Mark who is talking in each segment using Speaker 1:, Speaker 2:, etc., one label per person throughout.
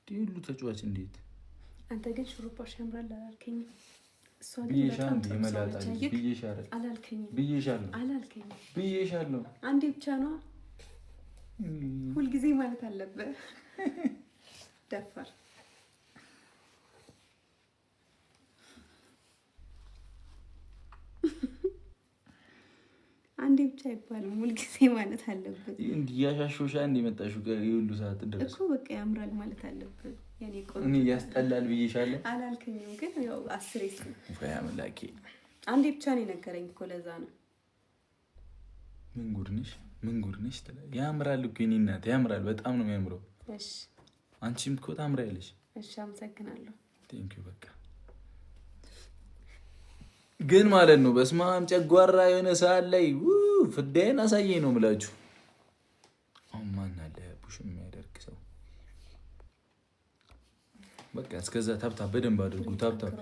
Speaker 1: ሁሉ ተጫዋች እንዴት
Speaker 2: አንተ ግን ሹሩባሽ ያምራል አላልከኝ? እሷ
Speaker 1: ግን በጣም ይመላጣል ብዬሻለሁ።
Speaker 2: አንዴ ብቻ ነው ሁልጊዜ ማለት አለበት። ደፋር አንዴ ብቻ አይባልም ሁልጊዜ ማለት አለበት።
Speaker 1: እንዲያሻሾሻ እንዲመጣሹ ይሁሉ ሰዓት ድረስ
Speaker 2: እኮ በቃ ያምራል ማለት አለበት። ያኔ ቆንጆ
Speaker 1: እኔ ያስጠላል ብዬሻለሁ
Speaker 2: አላልከኝም? ግን ያው አስሬስ
Speaker 1: ወይ አምላኬ
Speaker 2: አንዴ ብቻ ነው የነገረኝ እኮ ለዛ ነው።
Speaker 1: ምን ጉድ ነሽ ያምራል እኮ የእኔ እናት ያምራል። በጣም ነው የሚያምረው።
Speaker 2: እሺ
Speaker 1: አንቺም እኮ ታምሪያለሽ።
Speaker 2: እሺ አመሰግናለሁ።
Speaker 1: ቴንኪው በቃ ግን ማለት ነው በስማም ጨጓራ የሆነ ሰዓት ላይ ፍዳይን አሳየኝ ነው የምላችሁ። አሁን ማን አለ ቡሽ የሚያደርግ ሰው? በቃ እስከዛ ታብታብ በደንብ አድርጉ። ታብታብ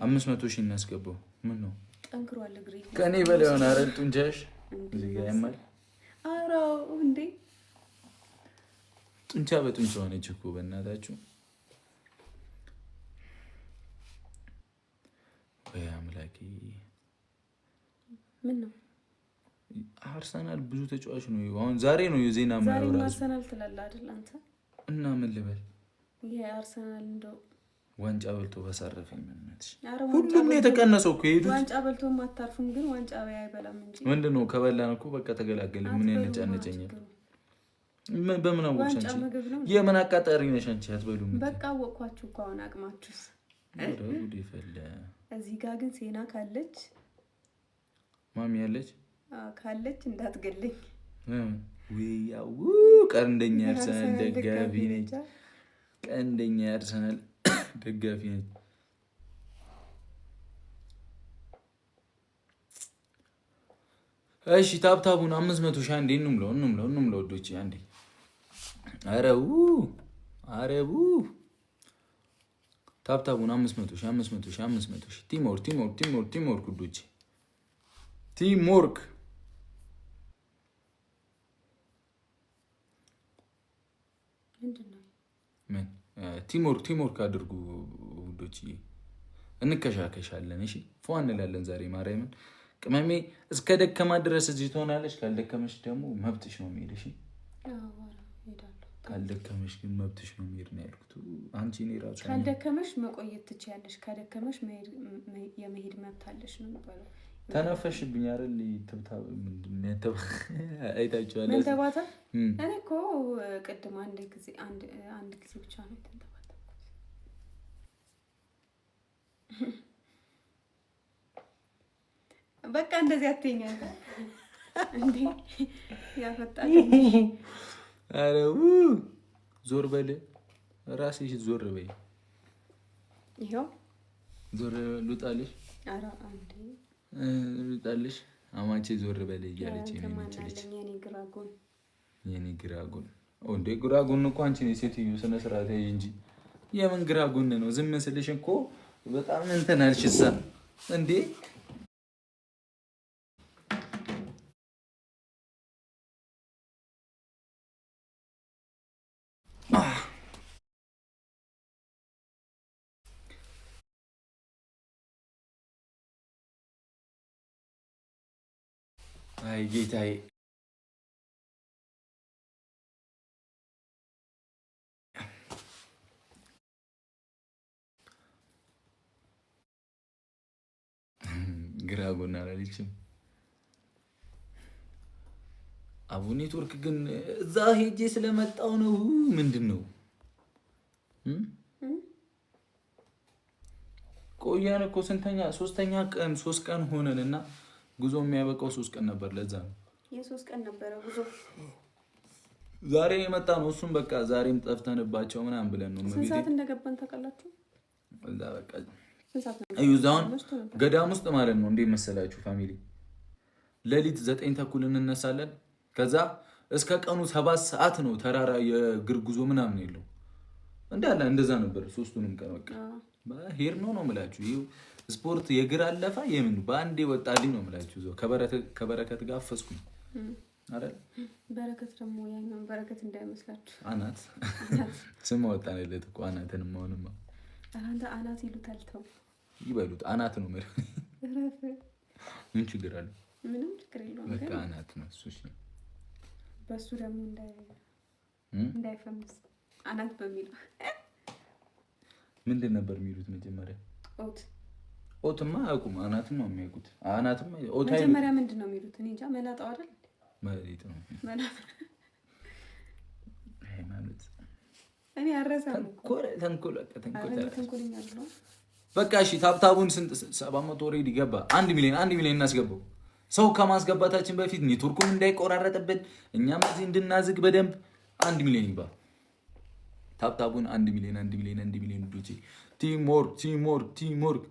Speaker 1: 500 ሺህ እናስገባው። ምን ነው
Speaker 2: ጠንክሯል እግሬ
Speaker 1: ከኔ በላይ ሆነ አይደል? ጡንቻሽ እዚህ ጋር ያማል።
Speaker 2: ኧረ እንዴ
Speaker 1: ጡንቻ በጡንቻ ሆነች እኮ በእናታችሁ። ወይ አምላኬ
Speaker 2: ምን ነው
Speaker 1: አርሰናል ብዙ ተጫዋች ነው። አሁን ዛሬ ነው የዜና ማውራት።
Speaker 2: ዛሬ አርሰናል ትላለህ አይደል አንተ?
Speaker 1: እና ምን ልበል?
Speaker 2: ይሄ አርሰናል እንደው
Speaker 1: ዋንጫ በልቶ በሳረፈኝ ምንነትሽ ሁሉም ነው የተቀነሰው እኮ ሄዱት።
Speaker 2: ዋንጫ በልቶ ማታርፉም ግን ዋንጫ አይበላም እንጂ
Speaker 1: ምንድነው? ከበላን እኮ በቃ ተገላገልን። ምን ያነጫነጨኛል? በምን አወቅሽ አንቺ? የምን አቃጣሪ ነሽ አንቺ? አትበሉም።
Speaker 2: በቃ አወቅኳችሁ እኮ አሁን አቅማችሁስ።
Speaker 1: ጉድ ይፈለ
Speaker 2: እዚህ ጋር ግን ሴና ካለች
Speaker 1: ማሚ ያለች
Speaker 2: ካለች እንዳትገለኝ።
Speaker 1: ያው ቀንደኛ አርሰናል ደጋፊ ነች። ቀንደኛ አርሰናል ደጋፊ ነች። እሺ ታብታቡን 500 ሺህ አንዴ እንምለው ወዶቼ አንዴ። አረቡ ታብታቡን 500 ሺህ ቲምወርክ ውዶቼ ቲምወርክ ምን ቲምወርክ አድርጉ ውዶቼ። እንከሻከሻለን። እሺ ፏ እንላለን ዛሬ ማርያምን። ቅመሜ እስከ ደከማ ድረስ እዚህ ትሆናለች። ካልደከመሽ ደግሞ መብትሽ ነው የሚሄድ። እሺ ካልደከመሽ ግን መብትሽ ነው የሚሄድ ነው ያልኩት። አንቺ እኔ ራሱ
Speaker 2: ካልደከመሽ መቆየት ትችያለሽ፣ ካልደከመሽ የመሄድ መብት አለሽ ነው የሚባለው።
Speaker 1: ተነፈሽብኝ አይደል? ትብታብ ምንድነው አይታችኋል?
Speaker 2: ምን ተባታ? እኔ እኮ ቅድም አንድ ጊዜ ብቻ ነው የተንተባተኩት። በቃ እንደዚህ አትይኛለ እንዴ? ያፈጣል።
Speaker 1: አረ ዞር በል ራስሽ ዞር በይ።
Speaker 2: ይሄው
Speaker 1: ዞር ልውጣልሽ።
Speaker 2: አረ አንዴ
Speaker 1: ልውጣልሽ። አማቼ ዞር በል እያለች ነው ልጅ። የኔ ግራጎን እንዴ? ግራጎን እኮ አንቺ ነሽ ሴትዮ። ስነ ስርዓት ያይ እንጂ የምን ግራጎን ነው? ዝም ስልሽ እኮ በጣም እንትን አልሽሳ እንዴ? አይ ጌታዬ ግራ ጎና አላለችም። አቡ ኔትወርክ ግን እዛ ሄጄ ስለመጣው ነው። ምንድን ነው ቆያን እኮ ስንተኛ 3 ቀን ሆነንና ጉዞ የሚያበቃው 3 ቀን ነበር። ለዛ ነው
Speaker 2: የ3 ቀን ነበር ጉዞ።
Speaker 1: ዛሬ የመጣ ነው። እሱም በቃ ዛሬም ጠፍተንባቸው ምናምን ብለን ነው።
Speaker 2: ስንት ሰዓት እንደገባን ታውቃላችሁ?
Speaker 1: እዛ በቃ እዩዛውን ገዳም ውስጥ ማለት ነው። እንዴት መሰላችሁ ፋሚሊ? ሌሊት 9 ተኩል እንነሳለን። ከዛ እስከ ቀኑ 7 ሰዓት ነው ተራራ የእግር ጉዞ ምናምን የለው እንዳለ እንደዛ ነበር። 3ቱንም ቀን በቃ ሄር ነው የምላችሁ። ይኸው ስፖርት የእግር አለፋ የምን በአንዴ ወጣልኝ ነው የምላችሁ። እዛው ከበረከት ጋር አፈስኩኝ አይደል?
Speaker 2: በረከት ደግሞ ያኛው በረከት እንዳይመስላችሁ
Speaker 1: አናት ስም ወጣንለት እኮ አናትን ማውንማ
Speaker 2: አንተ አናት ይሉታል። ተው
Speaker 1: ይበሉት አናት ነው ማለት ምን ችግር አለ?
Speaker 2: ምንም ችግር የለውም።
Speaker 1: በቃ አናት ነው እሱ። እሺ
Speaker 2: በሱ ደግሞ እንዳይፈምስ አናት በሚለው
Speaker 1: ምንድን ነበር የሚሉት መጀመሪያ? ኦትማ አያውቁም። አናትም ነው የሚያውቁት። አናትም
Speaker 2: መጀመሪያ ምንድን ነው የሚሉት? እኔ እንጃ። መላጣው አይደል?
Speaker 1: መሬት ነው ሃይማኖት።
Speaker 2: እኔ አረሳም
Speaker 1: ተንኮል
Speaker 2: ነው።
Speaker 1: በቃ እሺ፣ ታብታቡን ስንት 700 ኦሬዲ ገባ። 1 ሚሊዮን እናስገባው። ሰው ከማስገባታችን በፊት ኔትወርኩን እንዳይቆራረጥብን እኛም እዚህ እንድናዝግ በደንብ 1 ሚሊዮን ይግባ። ታብታቡን 1 ሚሊዮን ዱቲ ቲምወርክ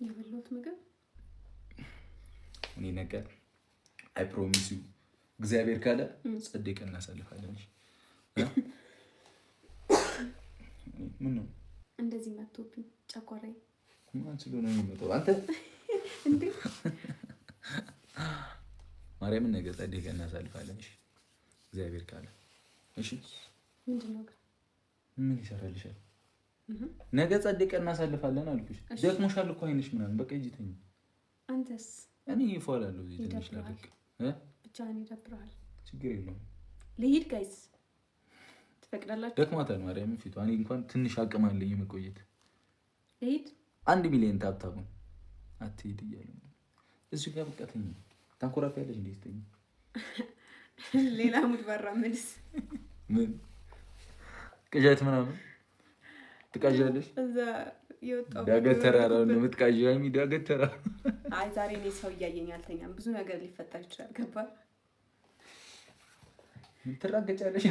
Speaker 2: የበሉት ምግብ
Speaker 1: እኔ ነገር አይ ፕሮሚስ ዩ እግዚአብሔር ካለ ጸደቀ እናሳልፋለን። ምን ነው
Speaker 2: እንደዚህ መጥቶብኝ ጨቆራኝ።
Speaker 1: ማን ስለሆነ ነው የሚመጣው? አንተ
Speaker 2: እንዴ
Speaker 1: ማርያምን ነገ ጸደቀ እናሳልፋለን። እሺ እግዚአብሔር ካለ እሺ።
Speaker 2: ምንድነው
Speaker 1: ምን ይሰራልሻል? ነገ ጸደቀ እናሳልፋለን አልኩሽ። ደክሞሻል እኮ አይንሽ ምናምን በቃ ሂጂ ተኝ።
Speaker 2: አንተስ?
Speaker 1: እኔ ይፏላለሁ እዚህ ትንሽ ላድርግ
Speaker 2: ብቻ እኔ ይደብራል።
Speaker 1: ችግር የለውም።
Speaker 2: ልሂድ ጋይስ ትፈቅዳላችሁ?
Speaker 1: ደክማታል ማርያምን ፊቷ። እኔ እንኳን ትንሽ አቅም አለኝ የመቆየት።
Speaker 2: ልሂድ
Speaker 1: 1 ሚሊዮን ታብታቡን አትሄድ እያለ እዚህ ጋር በቃ ተኝ። ታንኮራፊያለሽ እንዴ? ተኝ።
Speaker 2: ሌላ ሙድ በራ ምንስ
Speaker 1: ምን ቅዠት ምናምን ትቃዣለሽ?
Speaker 2: እዛ ይወጣው
Speaker 1: ዳገት ተራራ ነው የምትቃዣው። አይሚ ዳገት ተራራ።
Speaker 2: አይ ዛሬ እኔ ሰው እያየኝ አልተኛም። ብዙ ነገር ሊፈጠር ይችላል። ገባ?
Speaker 1: ምን ትራገጫለሽ?